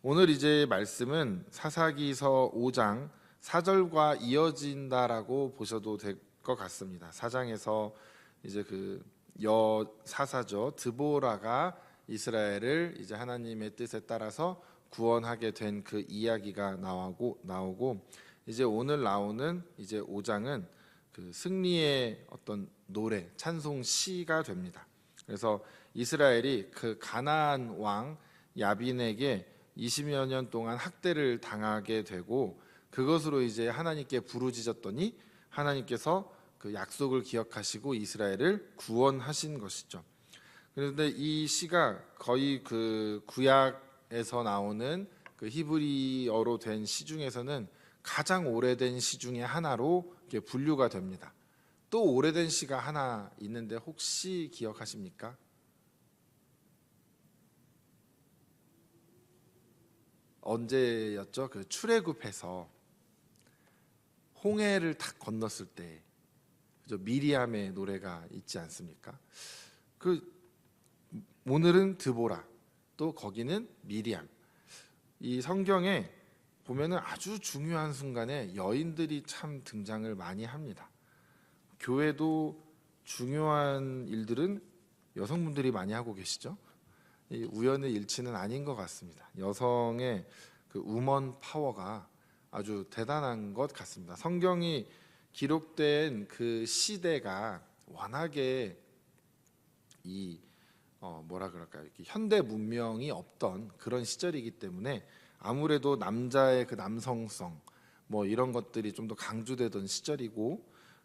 오늘 이제 말씀은 사사기서 5장 4절과 이어진다라고 보셔도 될 것 같습니다. 4장에서 이제 그 여사사죠. 드보라가 이스라엘을 이제 하나님의 뜻에 따라서 구원하게 된 그 이야기가 나오고 이제 오늘 나오는 이제 5장은 그 승리의 어떤 노래, 찬송 시가 됩니다. 그래서 이스라엘이 그 가나안 왕 야빈에게 20여 년 동안 학대를 당하게 되고 그것으로 이제 하나님께 부르짖었더니 하나님께서 그 약속을 기억하시고 이스라엘을 구원하신 것이죠. 그런데 이 시가 거의 그 구약에서 나오는 그 히브리어로 된 시 중에서는 가장 오래된 시 중에 하나로 이렇게 분류가 됩니다. 또 오래된 시가 하나 있는데 혹시 기억하십니까? 언제였죠? 그 출애굽해서 홍해를 탁 건넜을 때 그죠? 미리암의 노래가 있지 않습니까? 그 오늘은 드보라, 또 거기는 미리암. 이 성경에 보면은 아주 중요한 순간에 여인들이 참 등장을 많이 합니다. 교회도 중요한 일들은 여성분들이 많이 하고 계시죠. 이 우연의 일치는 아닌 것 같습니다. 여성의 그 우먼 파워가 아주 대단한 것 같습니다. 성경이 기록된 그 시대가 워낙에 이 뭐라 그럴까요? 이렇게 현대 문명이 없던 그런 시절이기 때문에 아무래도 남자의 그 남성성 뭐 이런 것들이 좀 더 강조되던 시절이고,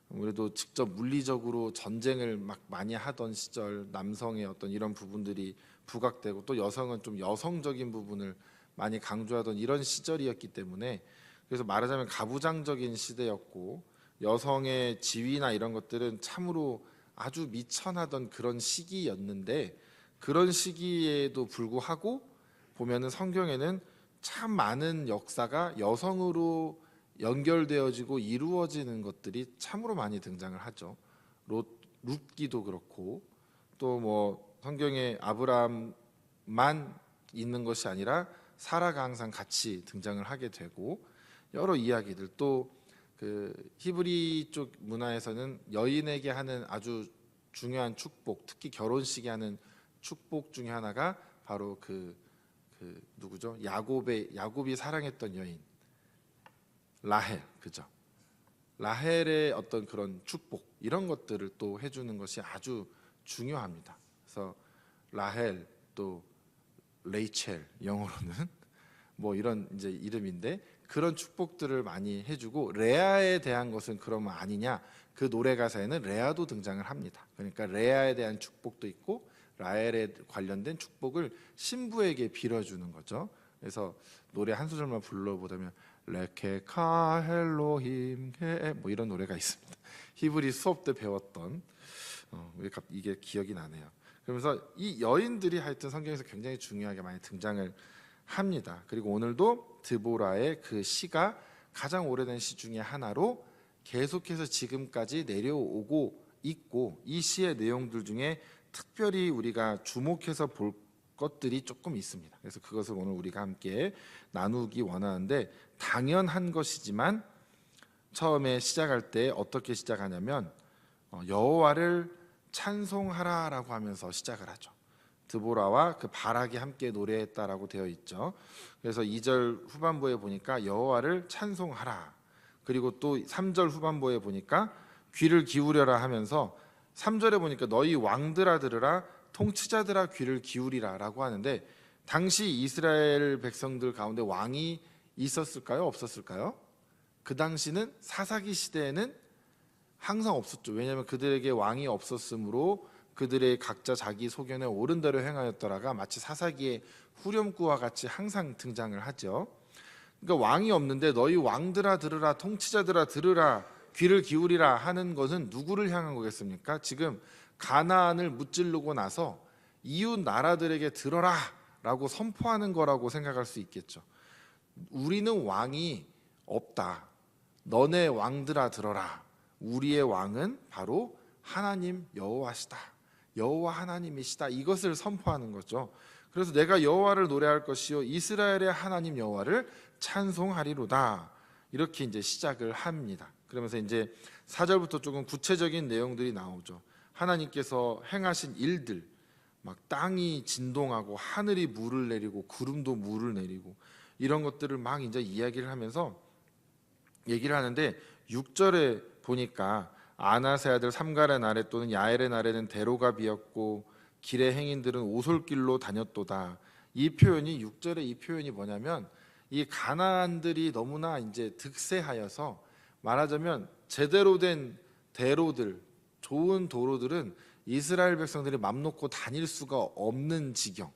아무래도 직접 물리적으로 전쟁을 막 많이 하던 시절, 남성의 어떤 이런 부분들이 부각되고 또 여성은 좀 여성적인 부분을 많이 강조하던 이런 시절이었기 때문에, 그래서 말하자면 가부장적인 시대였고 여성의 지위나 이런 것들은 참으로 아주 미천하던 그런 시기였는데, 그런 시기에도 불구하고 보면은 성경에는 참 많은 역사가 여성으로 연결되어지고 이루어지는 것들이 참으로 많이 등장을 하죠. 룻기도 그렇고, 또 뭐 성경에 아브라함만 있는 것이 아니라 사라가 항상 같이 등장을 하게 되고, 여러 이야기들, 또 그 히브리 쪽 문화에서는 여인에게 하는 아주 중요한 축복, 특히 결혼식에 하는 축복 중에 하나가 바로 그 누구죠? 야곱이 사랑했던 여인 라헬, 그죠? 라헬의 어떤 그런 축복, 이런 것들을 또 해주는 것이 아주 중요합니다. 그래서 라헬, 또 레이첼, 영어로는 뭐 이런 이제 이름인데, 그런 축복들을 많이 해주고, 레아에 대한 것은 그러면 아니냐? 그 노래 가사에는 레아도 등장을 합니다. 그러니까 레아에 대한 축복도 있고 라헬에 관련된 축복을 신부에게 빌어주는 거죠. 그래서 노래 한 소절만 불러보자면 레케카 헬로힘 뭐 이런 노래가 있습니다. 히브리 수업 때 배웠던 이게 기억이 나네요. 그러면서 이 여인들이 하여튼 성경에서 굉장히 중요하게 많이 등장을 합니다. 그리고 오늘도 드보라의 그 시가 가장 오래된 시 중에 하나로 계속해서 지금까지 내려오고 있고, 이 시의 내용들 중에 특별히 우리가 주목해서 볼 것들이 조금 있습니다. 그래서 그것을 오늘 우리가 함께 나누기 원하는데, 당연한 것이지만 처음에 시작할 때 어떻게 시작하냐면 여호와를 찬송하라라고 하면서 시작을 하죠. 드보라와 그 바락이 함께 노래했다라고 되어 있죠. 그래서 2절 후반부에 보니까 여호와를 찬송하라, 그리고 또 3절 후반부에 보니까 귀를 기울여라 하면서 3절에 보니까 너희 왕들아 들으라, 통치자들아 귀를 기울이라 라고 하는데, 당시 이스라엘 백성들 가운데 왕이 있었을까요? 없었을까요? 그 당시는 사사기 시대에는 항상 없었죠. 왜냐하면 그들에게 왕이 없었으므로 그들의 각자 자기 소견에 옳은 대로 행하였더라가 마치 사사기의 후렴구와 같이 항상 등장을 하죠. 그러니까 왕이 없는데 너희 왕들아 들으라, 통치자들아 들으라, 귀를 기울이라 하는 것은 누구를 향한 거겠습니까? 지금 가나안을 무찌르고 나서 이웃 나라들에게 들어라 라고 선포하는 거라고 생각할 수 있겠죠. 우리는 왕이 없다, 너네 왕들아 들어라, 우리의 왕은 바로 하나님 여호와시다, 여호와 하나님이시다, 이것을 선포하는 거죠. 그래서 내가 여호와를 노래할 것이요 이스라엘의 하나님 여호와를 찬송하리로다, 이렇게 이제 시작을 합니다. 그러면서 이제 4절부터 조금 구체적인 내용들이 나오죠. 하나님께서 행하신 일들, 막 땅이 진동하고 하늘이 물을 내리고 구름도 물을 내리고 이런 것들을 막 이제 이야기를 하면서 얘기를 하는데, 6절에 보니까 아나세 아들 삼갈의 날에 또는 야엘의 날에는 대로가 비었고 길의 행인들은 오솔길로 다녔도다. 이 표현이, 6절의 이 표현이 뭐냐면, 이 가나안들이 너무나 이제 득세하여서, 말하자면 제대로 된 대로들, 좋은 도로들은 이스라엘 백성들이 맘 놓고 다닐 수가 없는 지경.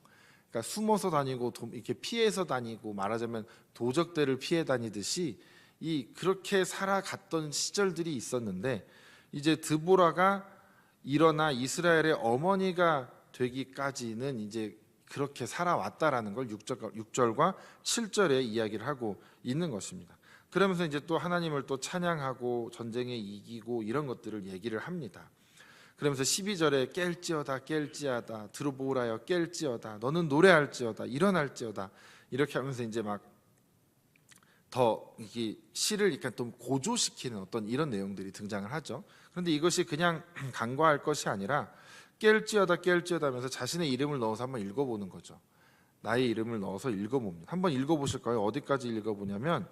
그러니까 숨어서 다니고 이렇게 피해서 다니고, 말하자면 도적들을 피해 다니듯이 그렇게 살아갔던 시절들이 있었는데, 이제 드보라가 일어나 이스라엘의 어머니가 되기까지는 이제 그렇게 살아왔다라는 걸 6절과 7절에 이야기를 하고 있는 것입니다. 그러면서 이제 또 하나님을 또 찬양하고 전쟁에 이기고 이런 것들을 얘기를 합니다. 그러면서 12절에 깰지어다 깰지어다 드보라여 깰지어다 너는 노래할지어다 일어날지어다, 이렇게 하면서 이제 막 더 이게 시를 이렇게 또 고조시키는 어떤 이런 내용들이 등장을 하죠. 그런데 이것이 그냥 간과할 것이 아니라 깰지어다 깰지어다 하면서 자신의 이름을 넣어서 한번 읽어보는 거죠. 나의 이름을 넣어서 읽어봅니다. 한번 읽어보실까요? 어디까지 읽어보냐면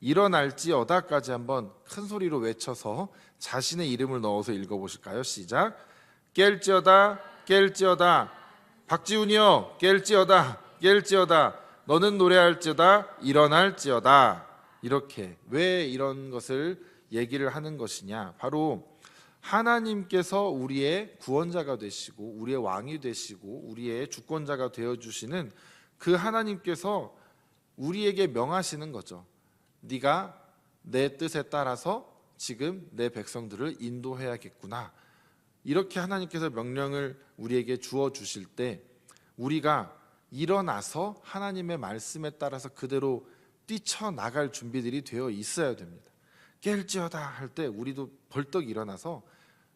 일어날지어다까지 한번 큰 소리로 외쳐서 자신의 이름을 넣어서 읽어보실까요? 시작. 깰지어다 깰지어다 박지훈이여 깰지어다 깰지어다 너는 노래할지어다 일어날지어다. 이렇게 왜 이런 것을 얘기를 하는 것이냐, 바로 하나님께서 우리의 구원자가 되시고 우리의 왕이 되시고 우리의 주권자가 되어주시는 그 하나님께서 우리에게 명하시는 거죠. 네가 내 뜻에 따라서 지금 내 백성들을 인도해야겠구나. 이렇게 하나님께서 명령을 우리에게 주어 주실 때 우리가 일어나서 하나님의 말씀에 따라서 그대로 뛰쳐나갈 준비들이 되어 있어야 됩니다. 깰지어다 할 때 우리도 벌떡 일어나서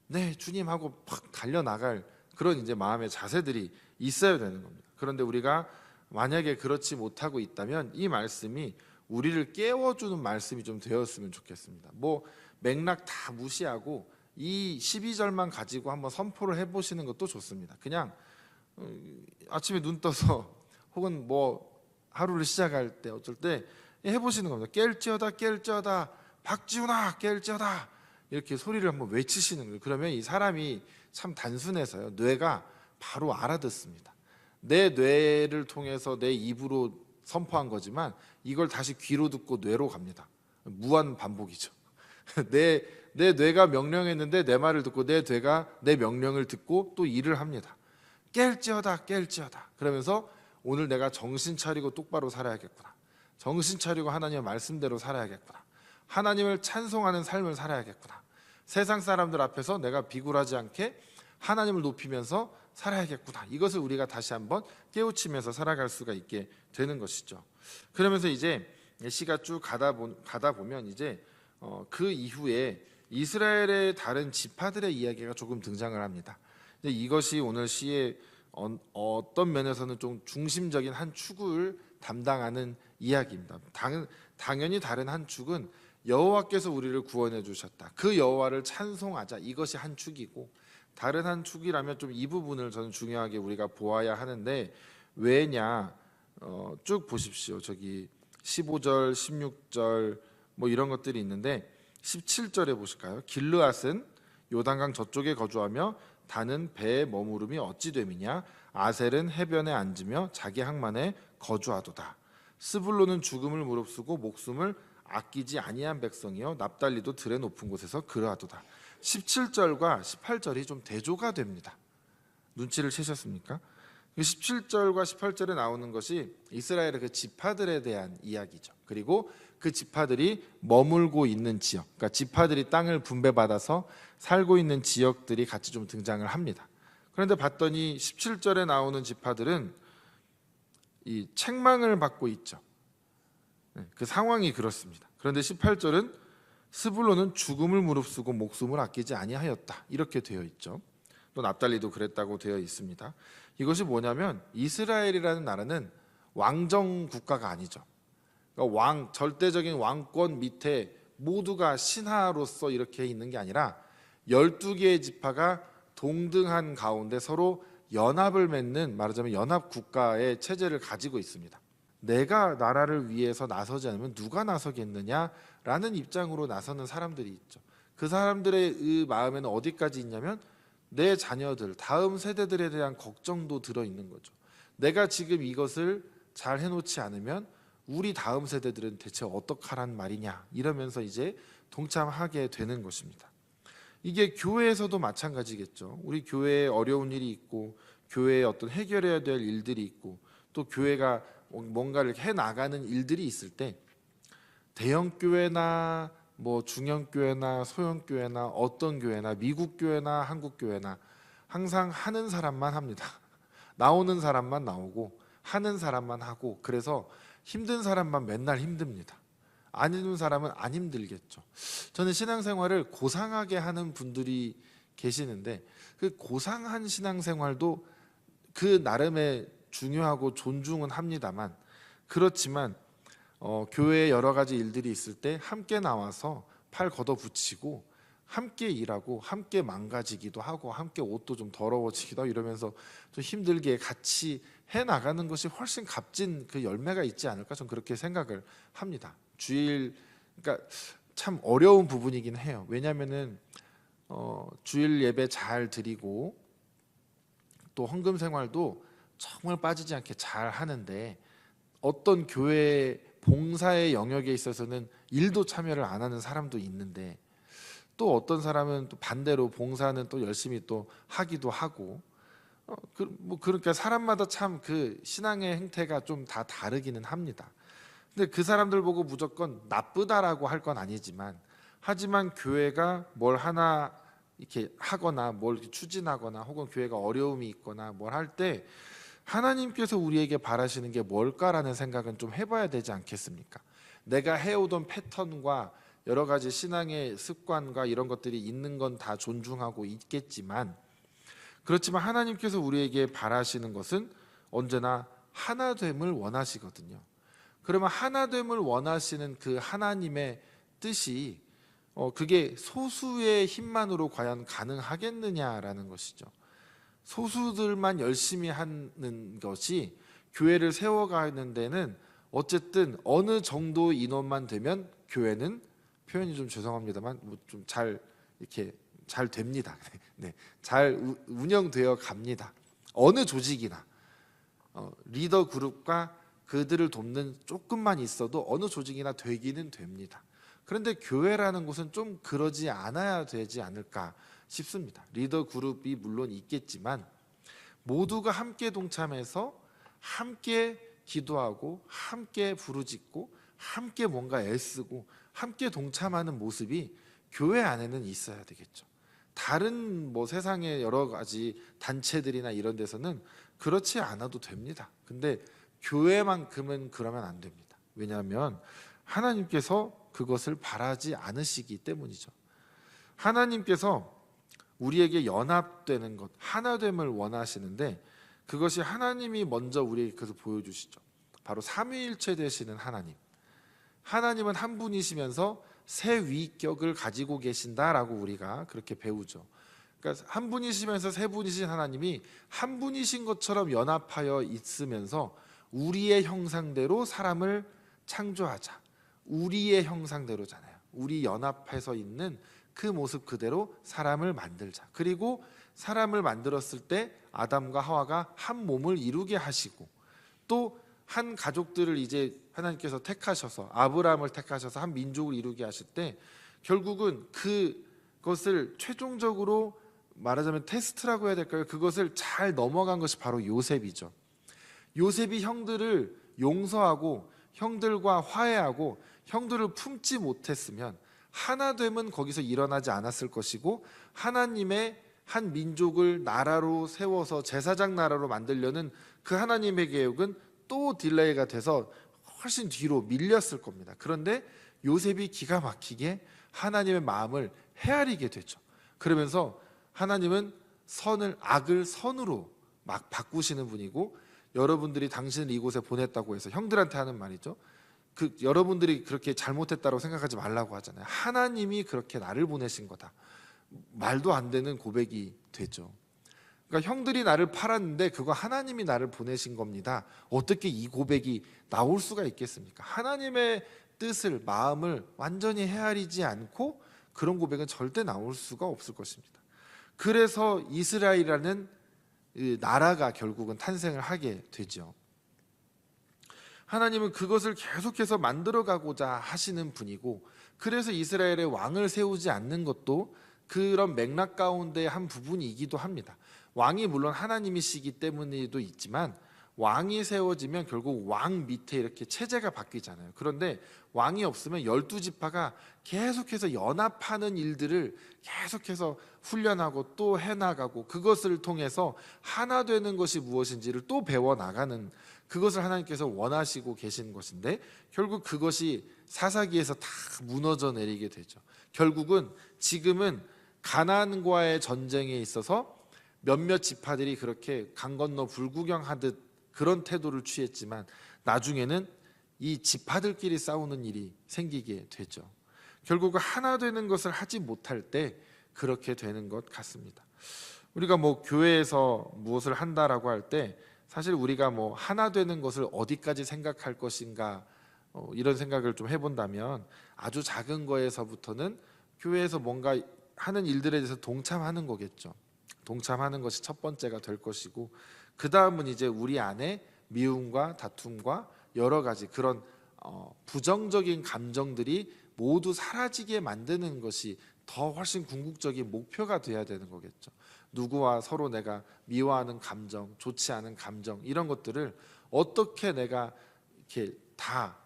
네 주님 하고 팍 달려나갈 그런 이제 마음의 자세들이 있어야 되는 겁니다. 그런데 우리가 만약에 그렇지 못하고 있다면 이 말씀이 우리를 깨워주는 말씀이 좀 되었으면 좋겠습니다. 뭐 맥락 다 무시하고 이 12절만 가지고 한번 선포를 해보시는 것도 좋습니다. 그냥 아침에 눈 떠서 혹은 뭐 하루를 시작할 때 어쩔 때 해보시는 겁니다. 깰지어다 깰지어다 박지훈아 깰지어다 이렇게 소리를 한번 외치시는 거예요. 그러면 이 사람이 참 단순해서요 뇌가 바로 알아듣습니다. 내 뇌를 통해서 내 입으로 선포한 거지만 이걸 다시 귀로 듣고 뇌로 갑니다. 무한 반복이죠. 내 뇌가 명령했는데 내 말을 듣고 내 뇌가 내 명령을 듣고 또 일을 합니다. 깰지어다 깰지어다 그러면서 오늘 내가 정신 차리고 똑바로 살아야겠구나, 정신 차리고 하나님의 말씀대로 살아야겠구나, 하나님을 찬송하는 삶을 살아야겠구나, 세상 사람들 앞에서 내가 비굴하지 않게 하나님을 높이면서 살아야겠구나, 이것을 우리가 다시 한번 깨우치면서 살아갈 수가 있게 되는 것이죠. 그러면서 이제 시가 쭉 가다 보면 이제 그 이후에 이스라엘의 다른 지파들의 이야기가 조금 등장을 합니다. 이것이 오늘 시의 어떤 면에서는 좀 중심적인 한 축을 담당하는 이야기입니다. 당연히 다른 한 축은 여호와께서 우리를 구원해 주셨다, 그 여호와를 찬송하자, 이것이 한 축이고, 다른 한 축이라면 좀 이 부분을 저는 중요하게 우리가 보아야 하는데, 왜냐 쭉 보십시오. 저기 15절 16절 뭐 이런 것들이 있는데 17절에 보실까요? 길르앗은 요단강 저쪽에 거주하며 다는 배에 머무름이 어찌 됨이냐, 아셀은 해변에 앉으며 자기 항만에 거주하도다. 스불론은 죽음을 무릅쓰고 목숨을 아끼지 아니한 백성이요 납달리도 들의 높은 곳에서 그러하도다. 17절과 18절이 좀 대조가 됩니다. 눈치를 채셨습니까? 17절과 18절에 나오는 것이 이스라엘의 그 지파들에 대한 이야기죠. 그리고 그 지파들이 머물고 있는 지역, 그러니까 지파들이 땅을 분배받아서 살고 있는 지역들이 같이 좀 등장을 합니다. 그런데 봤더니 17절에 나오는 지파들은 이 책망을 받고 있죠. 그 상황이 그렇습니다. 그런데 18절은 스불론은 죽음을 무릅쓰고 목숨을 아끼지 아니하였다, 이렇게 되어 있죠. 또 납달리도 그랬다고 되어 있습니다. 이것이 뭐냐면 이스라엘이라는 나라는 왕정 국가가 아니죠. 그러니까 절대적인 왕권 밑에 모두가 신하로서 이렇게 있는 게 아니라 12개의 지파가 동등한 가운데 서로 연합을 맺는, 말하자면 연합 국가의 체제를 가지고 있습니다. 내가 나라를 위해서 나서지 않으면 누가 나서겠느냐라는 입장으로 나서는 사람들이 있죠. 그 사람들의 마음에는 어디까지 있냐면 내 자녀들, 다음 세대들에 대한 걱정도 들어있는 거죠. 내가 지금 이것을 잘 해놓지 않으면 우리 다음 세대들은 대체 어떡하란 말이냐, 이러면서 이제 동참하게 되는 것입니다. 이게 교회에서도 마찬가지겠죠. 우리 교회에 어려운 일이 있고 교회에 어떤 해결해야 될 일들이 있고 또 교회가 뭔가를 해나가는 일들이 있을 때 대형 교회나 뭐 중형 교회나 소형 교회나 어떤 교회나 미국 교회나 한국 교회나 항상 하는 사람만 합니다. 나오는 사람만 나오고 하는 사람만 하고, 그래서 힘든 사람만 맨날 힘듭니다. 안 힘든 사람은 안 힘들겠죠. 저는 신앙생활을 고상하게 하는 분들이 계시는데 그 고상한 신앙생활도 그 나름의 중요하고 존중은 합니다만, 그렇지만 교회에 여러 가지 일들이 있을 때 함께 나와서 팔 걷어붙이고 함께 일하고 함께 망가지기도 하고 함께 옷도 좀 더러워지기도 하고 이러면서 좀 힘들게 같이 해나가는 것이 훨씬 값진 그 열매가 있지 않을까, 저는 그렇게 생각을 합니다. 주일, 그러니까 참 어려운 부분이긴 해요. 왜냐하면은 주일 예배 잘 드리고 또 헌금 생활도 정말 빠지지 않게 잘 하는데 어떤 교회 봉사의 영역에 있어서는 일도 참여를 안 하는 사람도 있는데, 또 어떤 사람은 또 반대로 봉사는 또 열심히 또 하기도 하고, 그러니까 사람마다 참 그 신앙의 행태가 좀 다 다르기는 합니다. 근데 그 사람들 보고 무조건 나쁘다라고 할 건 아니지만, 하지만 교회가 뭘 하나 이렇게 하거나 뭘 이렇게 추진하거나 혹은 교회가 어려움이 있거나 뭘 할 때 하나님께서 우리에게 바라시는 게 뭘까라는 생각은 좀 해봐야 되지 않겠습니까? 내가 해오던 패턴과 여러 가지 신앙의 습관과 이런 것들이 있는 건 다 존중하고 있겠지만, 그렇지만 하나님께서 우리에게 바라시는 것은 언제나 하나됨을 원하시거든요. 그러면 하나됨을 원하시는 그 하나님의 뜻이 그게 소수의 힘만으로 과연 가능하겠느냐라는 것이죠. 소수들만 열심히 하는 것이 교회를 세워가는 데는 어쨌든 어느 정도 인원만 되면 교회는, 표현이 좀 죄송합니다만 좀 잘 이렇게 잘 됩니다. 네, 잘 운영되어 갑니다. 어느 조직이나 리더 그룹과 그들을 돕는 조금만 있어도 어느 조직이나 되기는 됩니다. 그런데 교회라는 곳은 좀 그러지 않아야 되지 않을까 싶습니다. 리더 그룹이 물론 있겠지만 모두가 함께 동참해서 함께 기도하고 함께 부르짖고 함께 뭔가 애쓰고 함께 동참하는 모습이 교회 안에는 있어야 되겠죠. 다른 뭐 세상의 여러 가지 단체들이나 이런 데서는 그렇지 않아도 됩니다. 근데 교회만큼은 그러면 안 됩니다. 왜냐하면 하나님께서 그것을 바라지 않으시기 때문이죠. 하나님께서 우리에게 연합되는 것, 하나됨을 원하시는데 그것이 하나님이 먼저 우리에게 그것을 보여주시죠. 바로 삼위일체 되시는 하나님. 하나님은 한 분이시면서 세 위격을 가지고 계신다라고 우리가 그렇게 배우죠. 그러니까 한 분이시면서 세 분이신 하나님이 한 분이신 것처럼 연합하여 있으면서 우리의 형상대로 사람을 창조하자. 우리의 형상대로잖아요. 우리 연합해서 있는 그 모습 그대로 사람을 만들자. 그리고 사람을 만들었을 때 아담과 하와가 한 몸을 이루게 하시고 또 한 가족들을 이제 하나님께서 택하셔서 아브라함을 택하셔서 한 민족을 이루게 하실 때 결국은 그것을 최종적으로 말하자면 테스트라고 해야 될까요? 그것을 잘 넘어간 것이 바로 요셉이죠. 요셉이 형들을 용서하고 형들과 화해하고 형들을 품지 못했으면 하나됨은 거기서 일어나지 않았을 것이고 하나님의 한 민족을 나라로 세워서 제사장 나라로 만들려는 그 하나님의 계획은 또 딜레이가 돼서 훨씬 뒤로 밀렸을 겁니다. 그런데 요셉이 기가 막히게 하나님의 마음을 헤아리게 되죠. 그러면서 하나님은 악을 선으로 막 바꾸시는 분이고, 여러분들이 당신을 이곳에 보냈다고 해서 형들한테 하는 말이죠. 여러분들이 그렇게 잘못했다고 생각하지 말라고 하잖아요. 하나님이 그렇게 나를 보내신 거다. 말도 안 되는 고백이 되죠. 그러니까 형들이 나를 팔았는데 그거 하나님이 나를 보내신 겁니다. 어떻게 이 고백이 나올 수가 있겠습니까? 하나님의 뜻을, 마음을 완전히 헤아리지 않고 그런 고백은 절대 나올 수가 없을 것입니다. 그래서 이스라엘이라는 나라가 결국은 탄생을 하게 되죠. 하나님은 그것을 계속해서 만들어가고자 하시는 분이고, 그래서 이스라엘의 왕을 세우지 않는 것도 그런 맥락 가운데 한 부분이기도 합니다. 왕이 물론 하나님이시기 때문에도 있지만, 왕이 세워지면 결국 왕 밑에 이렇게 체제가 바뀌잖아요. 그런데 왕이 없으면 12지파가 계속해서 연합하는 일들을 계속해서 훈련하고 또 해나가고, 그것을 통해서 하나 되는 것이 무엇인지를 또 배워나가는, 그것을 하나님께서 원하시고 계신 것인데, 결국 그것이 사사기에서 다 무너져 내리게 되죠. 결국은 지금은 가나안과의 전쟁에 있어서 몇몇 지파들이 그렇게 강 건너 불구경하듯 그런 태도를 취했지만, 나중에는 이 지파들끼리 싸우는 일이 생기게 되죠. 결국 하나 되는 것을 하지 못할 때 그렇게 되는 것 같습니다. 우리가 교회에서 무엇을 한다라고 할 때 사실 우리가 하나 되는 것을 어디까지 생각할 것인가, 이런 생각을 좀 해본다면, 아주 작은 거에서부터는 교회에서 뭔가 하는 일들에 대해서 동참하는 거겠죠. 동참하는 것이 첫 번째가 될 것이고, 그 다음은 이제 우리 안에 미움과 다툼과 여러 가지 그런 부정적인 감정들이 모두 사라지게 만드는 것이 더 훨씬 궁극적인 목표가 돼야 되는 거겠죠. 누구와 서로 내가 미워하는 감정, 좋지 않은 감정, 이런 것들을 어떻게 내가 이렇게 다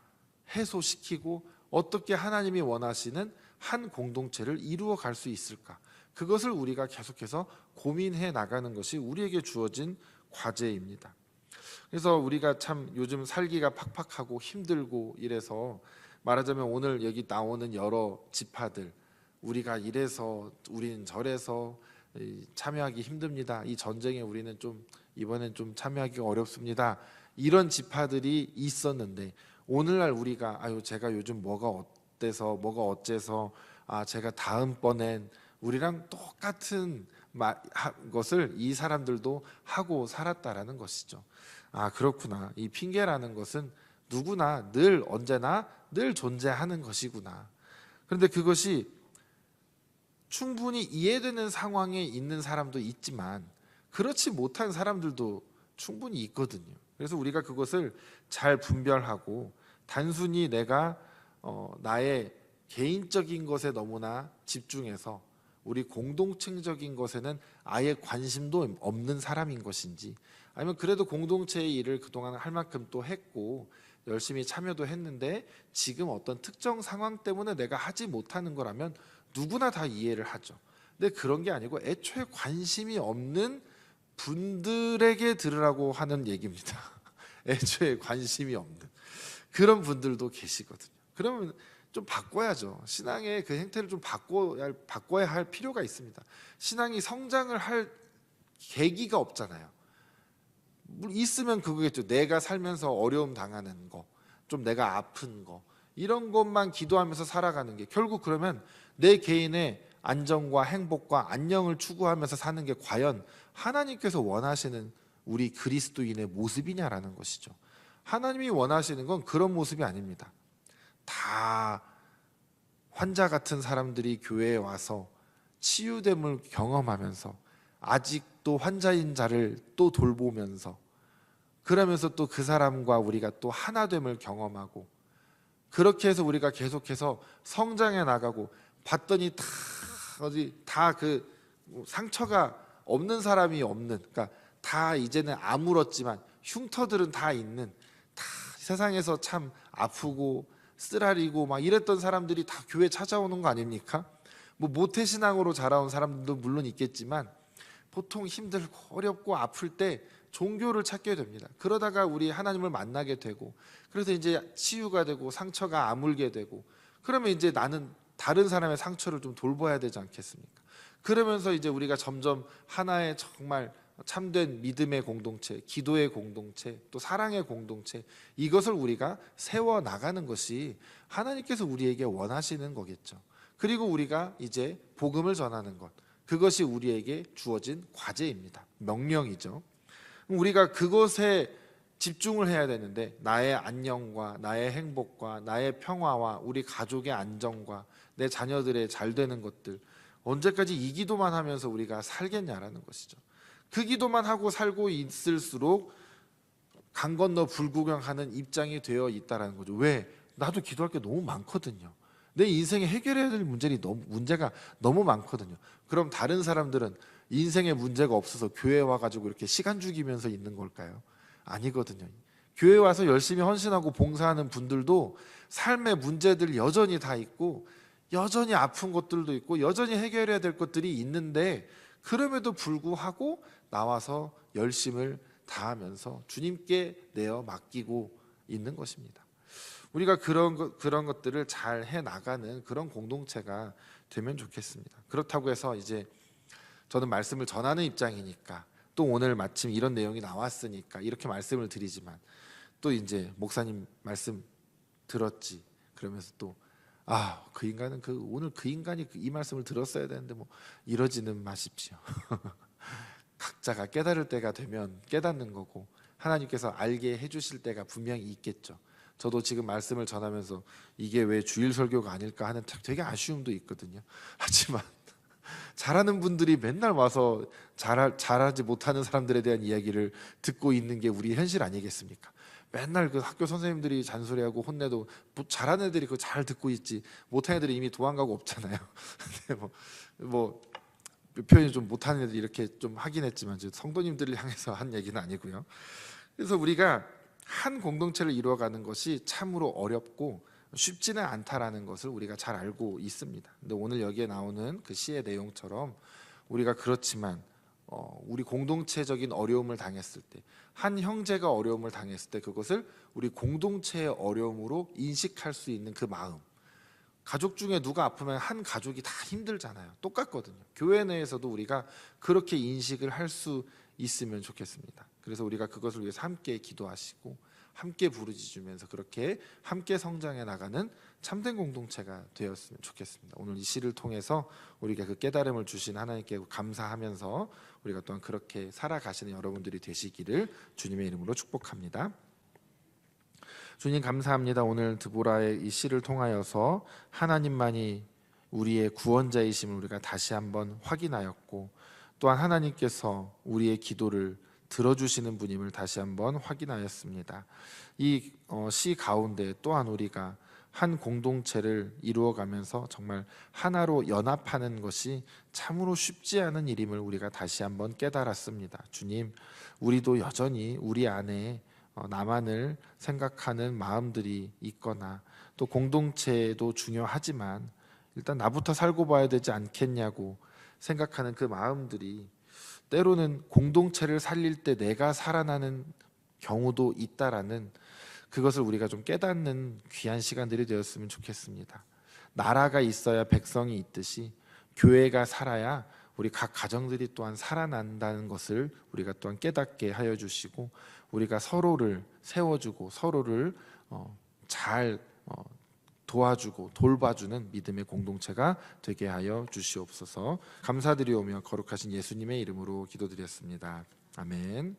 해소시키고 어떻게 하나님이 원하시는 한 공동체를 이루어 갈 수 있을까? 그것을 우리가 계속해서 고민해 나가는 것이 우리에게 주어진 과제입니다. 그래서 우리가 참 요즘 살기가 팍팍하고 힘들고 이래서, 말하자면 오늘 여기 나오는 여러 지파들, 우리가 이래서 우리는 저래서 참여하기 힘듭니다. 이 전쟁에 우리는 이번엔 좀 참여하기가 어렵습니다. 이런 지파들이 있었는데, 오늘날 우리가 제가 요즘 뭐가 어때서 뭐가 어째서 제가 다음번엔 우리랑 똑같은 것을 이 사람들도 하고 살았다라는 것이죠. 그렇구나. 이 핑계라는 것은 누구나 늘 언제나 늘 존재하는 것이구나. 그런데 그것이 충분히 이해되는 상황에 있는 사람도 있지만 그렇지 못한 사람들도 충분히 있거든요. 그래서 우리가 그것을 잘 분별하고, 단순히 내가 나의 개인적인 것에 너무나 집중해서 우리 공동체적인 것에는 아예 관심도 없는 사람인 것인지, 아니면 그래도 공동체의 일을 그동안 할 만큼 또 했고 열심히 참여도 했는데 지금 어떤 특정 상황 때문에 내가 하지 못하는 거라면 누구나 다 이해를 하죠. 근데 그런 게 아니고 애초에 관심이 없는 분들에게 들으라고 하는 얘기입니다. 애초에 관심이 없는 그런 분들도 계시거든요. 그러면 좀 바꿔야죠. 신앙의 그 행태를 좀 바꿔야 할 필요가 있습니다. 신앙이 성장을 할 계기가 없잖아요. 있으면 그거겠죠. 내가 살면서 어려움 당하는 거, 좀 내가 아픈 거, 이런 것만 기도하면서 살아가는 게, 결국 그러면 내 개인의 안정과 행복과 안녕을 추구하면서 사는 게 과연 하나님께서 원하시는 우리 그리스도인의 모습이냐라는 것이죠. 하나님이 원하시는 건 그런 모습이 아닙니다. 다 환자 같은 사람들이 교회에 와서 치유됨을 경험하면서 아직도 환자인 자를 또 돌보면서, 그러면서 또 그 사람과 우리가 또 하나됨을 경험하고, 그렇게 해서 우리가 계속해서 성장해 나가고, 봤더니 다 그 상처가 없는 사람이 없는, 그러니까 다 이제는 아물었지만 흉터들은 다 있는, 다 세상에서 참 아프고 쓰라리고 막 이랬던 사람들이 다 교회 찾아오는 거 아닙니까? 모태신앙으로 자라온 사람들도 물론 있겠지만 보통 힘들고 어렵고 아플 때 종교를 찾게 됩니다. 그러다가 우리 하나님을 만나게 되고, 그래서 이제 치유가 되고 상처가 아물게 되고, 그러면 이제 나는 다른 사람의 상처를 좀 돌봐야 되지 않겠습니까? 그러면서 이제 우리가 점점 하나의 정말 참된 믿음의 공동체, 기도의 공동체, 또 사랑의 공동체, 이것을 우리가 세워 나가는 것이 하나님께서 우리에게 원하시는 거겠죠. 그리고 우리가 이제 복음을 전하는 것, 그것이 우리에게 주어진 과제입니다. 명령이죠. 우리가 그것에 집중을 해야 되는데, 나의 안녕과 나의 행복과 나의 평화와 우리 가족의 안정과 내 자녀들의 잘 되는 것들, 언제까지 이 기도만 하면서 우리가 살겠냐라는 것이죠. 그 기도만 하고 살고 있을수록 강 건너 불구경하는 입장이 되어 있다라는 거죠. 왜? 나도 기도할 게 너무 많거든요. 내 인생에 해결해야 될 문제가 너무 많거든요. 그럼 다른 사람들은 인생에 문제가 없어서 교회 와가지고 이렇게 시간 죽이면서 있는 걸까요? 아니거든요. 교회 와서 열심히 헌신하고 봉사하는 분들도 삶의 문제들 여전히 다 있고, 여전히 아픈 것들도 있고, 여전히 해결해야 될 것들이 있는데, 그럼에도 불구하고 나와서 열심을 다하면서 주님께 내어 맡기고 있는 것입니다. 우리가 그런 것들을 잘 해 나가는 그런 공동체가 되면 좋겠습니다. 그렇다고 해서 이제 저는 말씀을 전하는 입장이니까, 또 오늘 마침 이런 내용이 나왔으니까 이렇게 말씀을 드리지만, 또 이제 목사님 말씀 들었지 그러면서 또 그 인간은 오늘 그 인간이 이 말씀을 들었어야 되는데 뭐 이러지는 마십시오. 각자가 깨달을 때가 되면 깨닫는 거고, 하나님께서 알게 해주실 때가 분명히 있겠죠. 저도 지금 말씀을 전하면서 이게 왜 주일 설교가 아닐까 하는 되게 아쉬움도 있거든요. 하지만 잘하는 분들이 맨날 와서 잘하지 못하는 사람들에 대한 이야기를 듣고 있는 게 우리 현실 아니겠습니까? 맨날 그 학교 선생님들이 잔소리하고 혼내도 잘하는 애들이 그거 잘 듣고 있지, 못하는 애들이 이미 도망가고 없잖아요. 근데 뭐 표현이 좀 못하는 애들이 이렇게 좀 하긴 했지만 성도님들을 향해서 한 얘기는 아니고요. 그래서 우리가 한 공동체를 이루어가는 것이 참으로 어렵고 쉽지는 않다라는 것을 우리가 잘 알고 있습니다. 근데 오늘 여기에 나오는 그 시의 내용처럼 우리가 그렇지만 우리 공동체적인 어려움을 당했을 때, 한 형제가 어려움을 당했을 때 그것을 우리 공동체의 어려움으로 인식할 수 있는 그 마음, 가족 중에 누가 아프면 한 가족이 다 힘들잖아요. 똑같거든요. 교회 내에서도 우리가 그렇게 인식을 할 수 있으면 좋겠습니다. 그래서 우리가 그것을 위해서 함께 기도하시고 함께 부르짖으면서 그렇게 함께 성장해 나가는 참된 공동체가 되었으면 좋겠습니다. 오늘 이 시를 통해서 우리가 그 깨달음을 주신 하나님께 감사하면서 우리가 또한 그렇게 살아가시는 여러분들이 되시기를 주님의 이름으로 축복합니다. 주님 감사합니다. 오늘 드보라의 이 시를 통하여서 하나님만이 우리의 구원자이심을 우리가 다시 한번 확인하였고, 또한 하나님께서 우리의 기도를 들어주시는 분임을 다시 한번 확인하였습니다. 이 시 가운데 또한 우리가 한 공동체를 이루어가면서 정말 하나로 연합하는 것이 참으로 쉽지 않은 일임을 우리가 다시 한번 깨달았습니다. 주님, 우리도 여전히 우리 안에 나만을 생각하는 마음들이 있거나, 또 공동체도 중요하지만 일단 나부터 살고 봐야 되지 않겠냐고 생각하는 그 마음들이 때로는 공동체를 살릴 때 내가 살아나는 경우도 있다라는 그것을 우리가 좀 깨닫는 귀한 시간들이 되었으면 좋겠습니다. 나라가 있어야 백성이 있듯이 교회가 살아야 우리 각 가정들이 또한 살아난다는 것을 우리가 또한 깨닫게 하여 주시고, 우리가 서로를 세워주고 서로를 잘 도와주고 돌봐주는 믿음의 공동체가 되게 하여 주시옵소서. 감사드리오며 거룩하신 예수님의 이름으로 기도드렸습니다. 아멘.